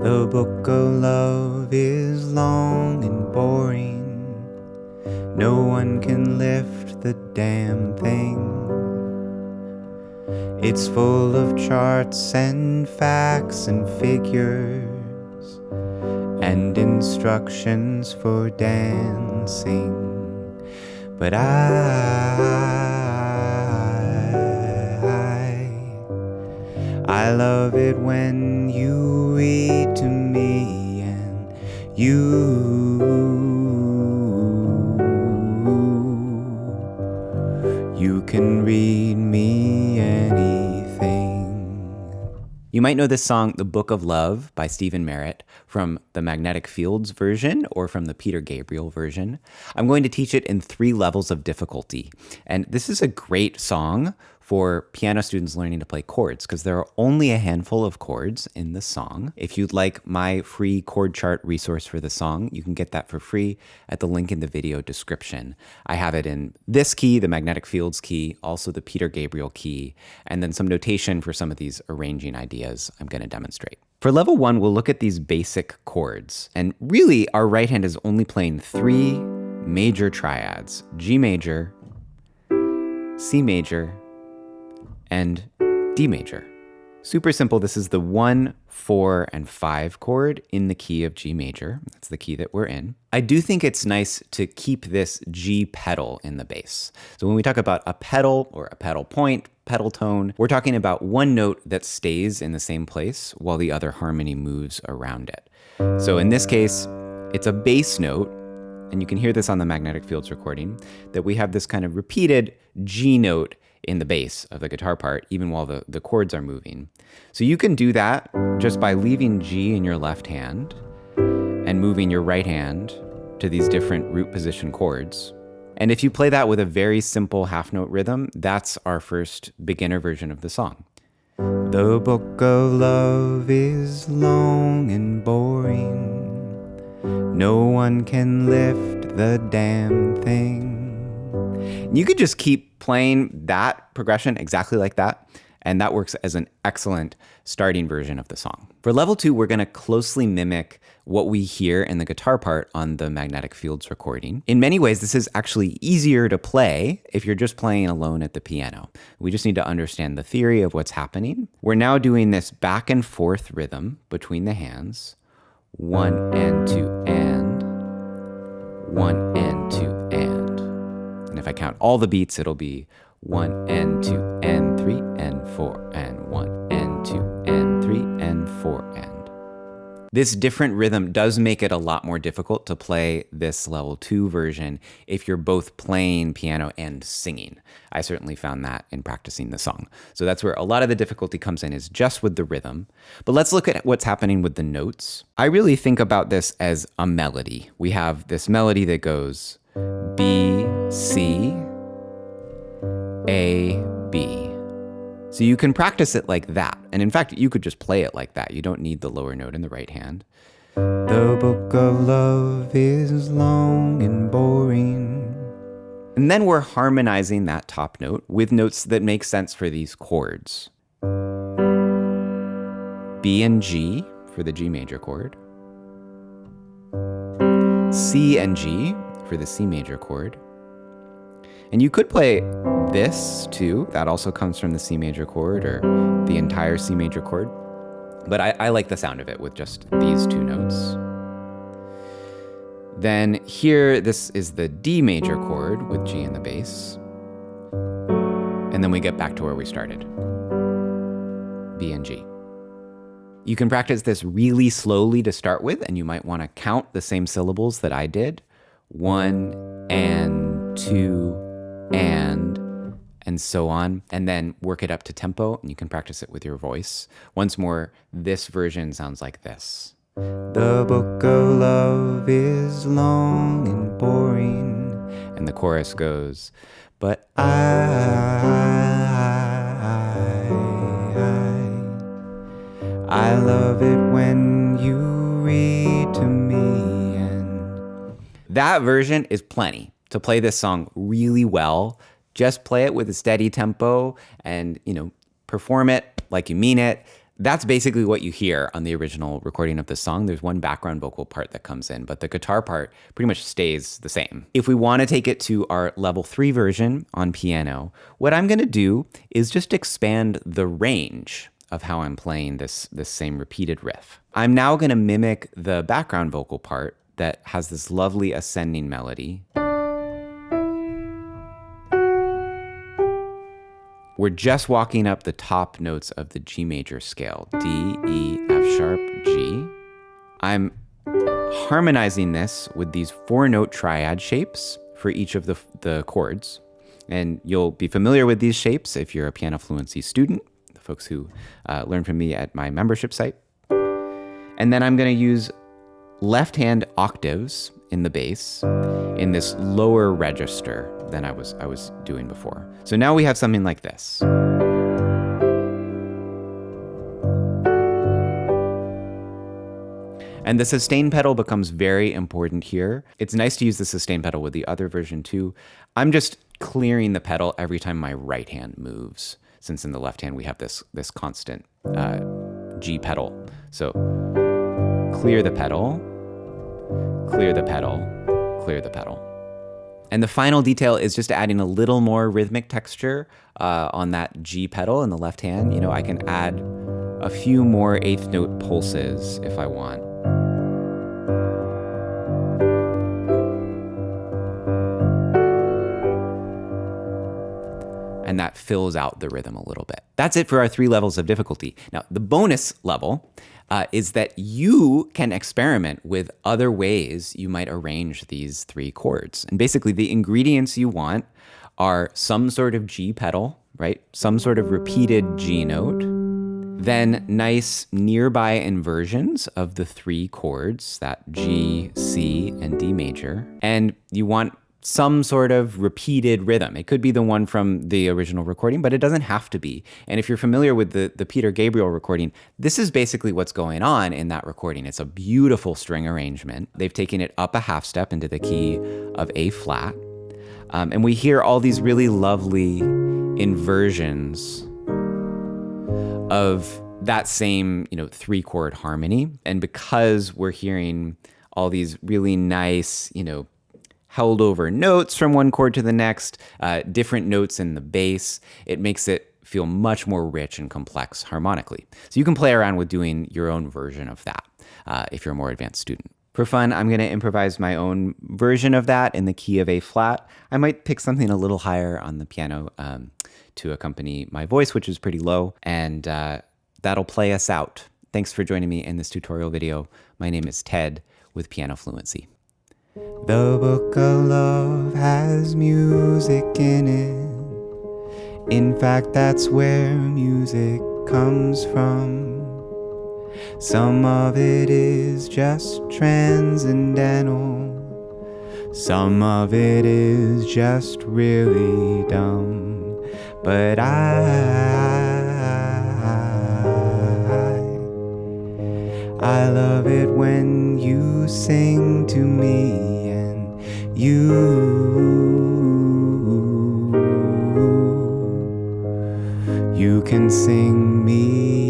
The book of love is long and boring. No one can lift the damn thing. It's full of charts and facts and figures and instructions for dancing. But I love it when you read to me and you can read me anything. You might know this song, The Book of Love by Stephen Merritt, from the Magnetic Fields version or from the Peter Gabriel version. I'm going to teach it in 3 levels of difficulty. And this is a great song for piano students learning to play chords because there are only a handful of chords in the song. If you'd like my free chord chart resource for the song, you can get that for free at the link in the video description. I have it in this key, the Magnetic Fields key, also the Peter Gabriel key, and then some notation for some of these arranging ideas I'm going to demonstrate. For level 1, we'll look at these basic chords. And really, our right hand is only playing 3 major triads: G major, C major, and D major. Super simple. This is the 1, 4, and 5 chord in the key of G major. That's the key that we're in. I do think it's nice to keep this G pedal in the bass. So when we talk about a pedal or a pedal point, pedal tone, we're talking about one note that stays in the same place while the other harmony moves around it. So in this case, it's a bass note, and you can hear this on the Magnetic Fields recording, that we have this kind of repeated G note in the bass of the guitar part, even while the chords are moving. So you can do that just by leaving G in your left hand and moving your right hand to these different root position chords. And if you play that with a very simple half note rhythm, that's our first beginner version of the song. The book of love is long and boring. No one can lift the damn thing. You could just keep playing that progression exactly like that, and that works as an excellent starting version of the song. For level 2, we're going to closely mimic what we hear in the guitar part on the Magnetic Fields recording. In many ways, this is actually easier to play if you're just playing alone at the piano. We just need to understand the theory of what's happening. We're now doing this back and forth rhythm between the hands. 1 and 2 and 1 and 2 and. And if I count all the beats, it'll be 1 and 2 and 3 and 4 and 1 and 2 and 3 and 4 and. This different rhythm does make it a lot more difficult to play this level 2 version if you're both playing piano and singing. I certainly found that in practicing the song. So that's where a lot of the difficulty comes in, is just with the rhythm. But let's look at what's happening with the notes. I really think about this as a melody. We have this melody that goes B, C, A, B. So you can practice it like that. And in fact, you could just play it like that. You don't need the lower note in the right hand. The book of love is long and boring. And then we're harmonizing that top note with notes that make sense for these chords. B and G for the G major chord. C and G for the C major chord. And you could play this too. That also comes from the C major chord, or the entire C major chord. But I like the sound of it with just these 2 notes. Then here, this is the D major chord with G in the bass. And then we get back to where we started. B and G. You can practice this really slowly to start with, and you might want to count the same syllables that I did. 1 and 2 and so on, and then work it up to tempo, and you can practice it with your voice. Once more, this version sounds like this. The book of love is long and boring. And the chorus goes, but I love it when you read to me. And that version is plenty to play this song really well. Just play it with a steady tempo and, perform it like you mean it. That's basically what you hear on the original recording of the song. There's one background vocal part that comes in, but the guitar part pretty much stays the same. If we want to take it to our level 3 version on piano, what I'm going to do is just expand the range of how I'm playing this same repeated riff. I'm now going to mimic the background vocal part that has this lovely ascending melody. We're just walking up the top notes of the G major scale, D, E, F sharp, G. I'm harmonizing this with these 4-note triad shapes for each of the chords. And you'll be familiar with these shapes if you're a piano fluency student, the folks who learn from me at my membership site. And then I'm going to use left hand octaves in the bass in this lower register than I was doing before. So now we have something like this. And the sustain pedal becomes very important here. It's nice to use the sustain pedal with the other version too. I'm just clearing the pedal every time my right hand moves, since in the left hand we have this constant G pedal. So clear the pedal, clear the pedal, clear the pedal. And the final detail is just adding a little more rhythmic texture on that G pedal in the left hand. You know, I can add a few more 8th note pulses if I want. And that fills out the rhythm a little bit. That's it for our 3 levels of difficulty. Now, the bonus level is that you can experiment with other ways you might arrange these 3 chords. And basically, the ingredients you want are some sort of G pedal, right? Some sort of repeated G note, then nice nearby inversions of the 3 chords, that G, C, and D major. And you want some sort of repeated rhythm. It could be the one from the original recording, but it doesn't have to be. And if you're familiar with the Peter Gabriel recording, this is basically what's going on in that recording. It's a beautiful string arrangement. They've taken it up a half step into the key of A flat. And we hear all these really lovely inversions of that same, 3-chord harmony. And because we're hearing all these really nice, held over notes from one chord to the next, different notes in the bass, it makes it feel much more rich and complex harmonically. So you can play around with doing your own version of that if you're a more advanced student. For fun, I'm going to improvise my own version of that in the key of A flat. I might pick something a little higher on the piano to accompany my voice, which is pretty low, and that'll play us out. Thanks for joining me in this tutorial video. My name is Ted with Piano Fluency. The book of love has music in it. In fact, that's where music comes from. Some of it is just transcendental. Some of it is just really dumb. But I love it when you sing to me, and you can sing me